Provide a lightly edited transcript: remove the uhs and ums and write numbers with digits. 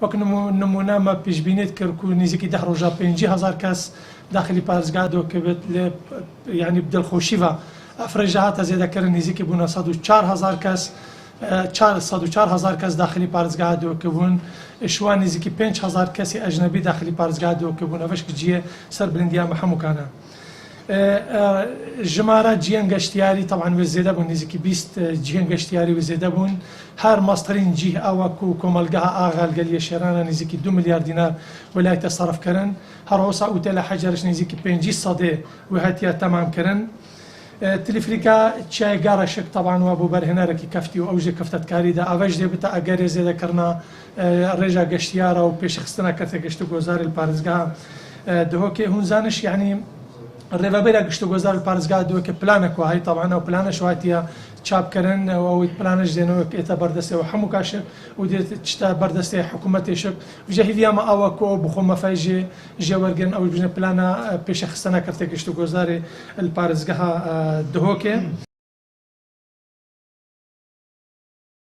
وەک نمونەمە پێشبینێت کرد و نزیکی 10 ڕۆژە 5,000 کەس داخلی پارێزگا کە بێت لێ ینی دڵخۆشیوە ئەفرەژە هاتە زێدەکردن نزیکی بوونە 104,000 کەس 104,000 کەس داخلی پارێزگا دۆکەبوون شوان نزیکی 5,000 کەسی ئەژنەبی داخلی پارێزگا دۆکەبوون ئەوەش جیە سەر بلندیان بە هەمووکانە ژمارە جیهن گەشتیاری طبعاً وێ زێدە بوون نزیکی 20 جیهن گەشتیاری وێ زێدە بوون هەر ماسترین جیه ئەوەکو و کۆمەلگەها ئاغالگەلیە شێرانە نزیکی 2 میلیارد دینار وەلایەتە سەرفکردن هەروەسا ئوتێلە حەجەرش نزیکی 5 سەدێ وهەتیە تەمامکردن تلفریکا چای گارشک طبعاً و بۆ بەرهێنەرێکی کەفتی و ئەوژێ کەفتەتکاریدا ئەوەش دێ بتە ئەگەرێ زێدەکردنا ڕێژە گەشتیارە و پێشخستنە کەتە گەشت و گۆزاری پارێزگا دهۆکێ هونزانش یعنی ڕێبەبەرە گشت و گۆزار پارێزگا دووەکە پلانە کوهایی طبعاً ئەو پلانە شواتیە چاپکردن ئەوەی پلانش دێنەوە ئێتە بەردەستەوە هەموو کاشە و دێت چتە بەردەستی حکوومەتێشک ژەهیدیامە ئەوە کۆ بخۆ مەفەژێ ژێوەرگن ئەو بژنە پلانە پێشەخستنە کەرتە گشت و گۆزارێ پارێزگەها دهۆکێ